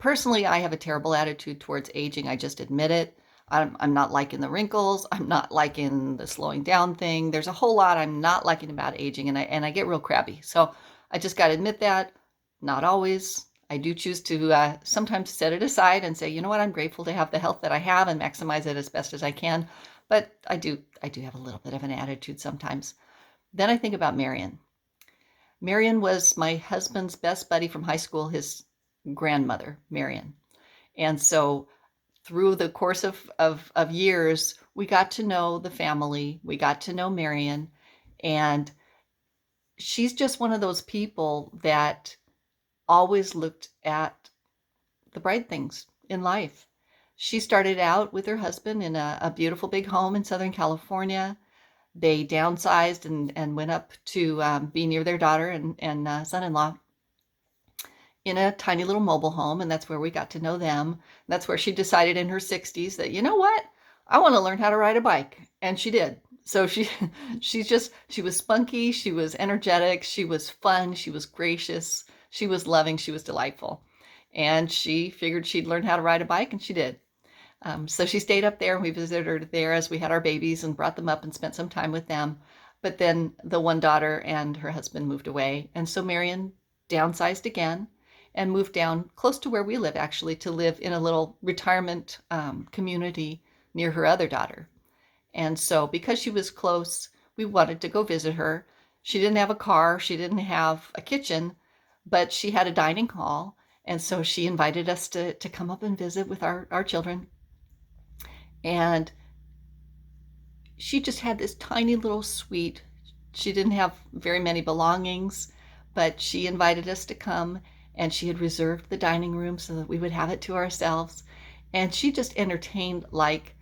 Personally, I have a terrible attitude towards aging. I just admit it. I'm not liking the wrinkles. I'm not liking the slowing down thing. There's a whole lot I'm not liking about aging, and I get real crabby. So I just got to admit that. Not always. I do choose to sometimes set it aside and say, you know what, I'm grateful to have the health that I have and maximize it as best as I can. But I do have a little bit of an attitude sometimes. Then I think about Marian. Marian was my husband's best buddy from high school, his grandmother, Marian. And so through the course of years, we got to know the family. We got to know Marian. And she's just one of those people that always looked at the bright things in life. She started out with her husband in a beautiful big home in Southern California. They downsized and went up to be near their daughter and son-in-law in a tiny little mobile home, and that's where we got to know them. That's where she decided in her 60s that, you know what, I want to learn how to ride a bike, and she did. So she was spunky, she was energetic, she was fun, she was gracious, she was loving, she was delightful, and she figured she'd learn how to ride a bike, and she did. So she stayed up there, and we visited her there as we had our babies and brought them up and spent some time with them. But then the one daughter and her husband moved away, and so Marian downsized again and moved down close to where we live, actually, to live in a little retirement community near her other daughter. And so because she was close, we wanted to go visit her. She didn't have a car, she didn't have a kitchen, but she had a dining hall. And so she invited us to come up and visit with our children. And she just had this tiny little suite. She didn't have very many belongings, but she invited us to come, and she had reserved the dining room so that we would have it to ourselves. And she just entertained like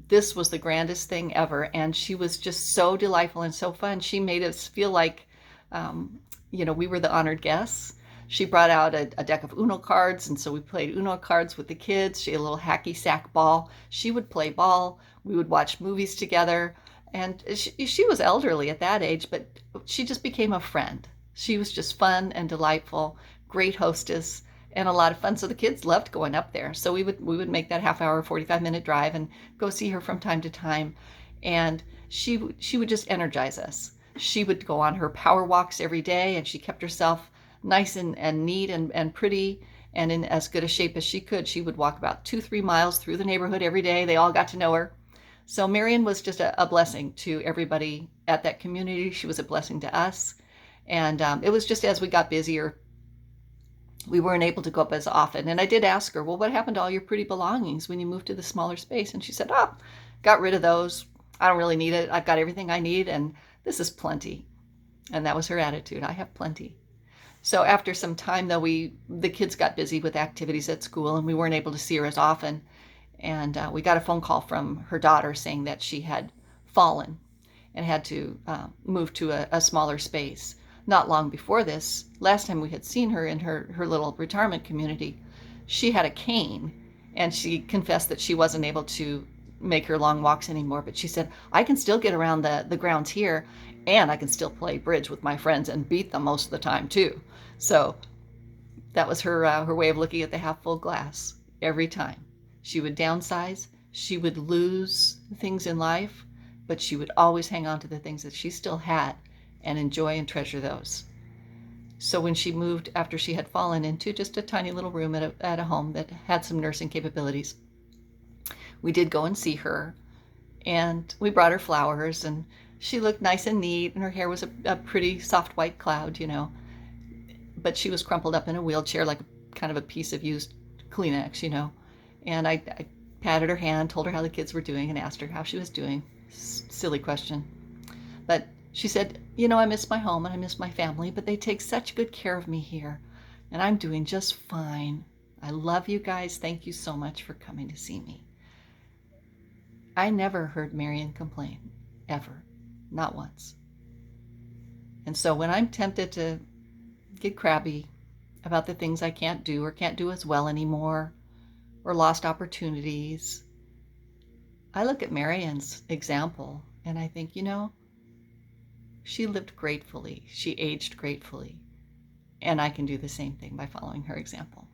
this was the grandest thing ever. And she was just so delightful and so fun. She made us feel like, we were the honored guests. She brought out a deck of Uno cards, and so we played Uno cards with the kids. She had a little hacky sack ball. She would play ball. We would watch movies together. And she was elderly at that age, but she just became a friend. She was just fun and delightful, great hostess, and a lot of fun. So the kids loved going up there. So we would make that half hour, 45-minute drive and go see her from time to time. And she would just energize us. She would go on her power walks every day, and she kept herself nice and neat and pretty and in as good a shape as she could. She would walk about 2-3 miles through the neighborhood every day. They all got to know her. So Marian was just a blessing to everybody at that community. She was a blessing to us. And it was just as we got busier, we weren't able to go up as often. And I did ask her, well, what happened to all your pretty belongings when you moved to the smaller space? And she said, got rid of those. I don't really need it. I've got everything I need, and this is plenty. And that was her attitude. I have plenty. So after some time, though, the kids got busy with activities at school, and we weren't able to see her as often. And we got a phone call from her daughter saying that she had fallen and had to move to a smaller space. Not long before this, last time we had seen her in her little retirement community, she had a cane, and she confessed that she wasn't able to make her long walks anymore. But she said, I can still get around the grounds here, and I can still play bridge with my friends and beat them most of the time too. So that was her way of looking at the half full glass every time. She would downsize, she would lose things in life, but she would always hang on to the things that she still had and enjoy and treasure those. So when she moved after she had fallen into just a tiny little room at a home that had some nursing capabilities, we did go and see her, and we brought her flowers, and she looked nice and neat, and her hair was a pretty soft white cloud, but she was crumpled up in a wheelchair like kind of a piece of used Kleenex. And I patted her hand, told her how the kids were doing, and asked her how she was doing. Silly question. But she said, I miss my home and I miss my family, but they take such good care of me here, and I'm doing just fine. I love you guys. Thank you so much for coming to see me. I never heard Marian complain, ever. Not once. And so when I'm tempted to get crabby about the things I can't do or can't do as well anymore, or lost opportunities, I look at Marian's example and I think, she lived gratefully, she aged gratefully, and I can do the same thing by following her example.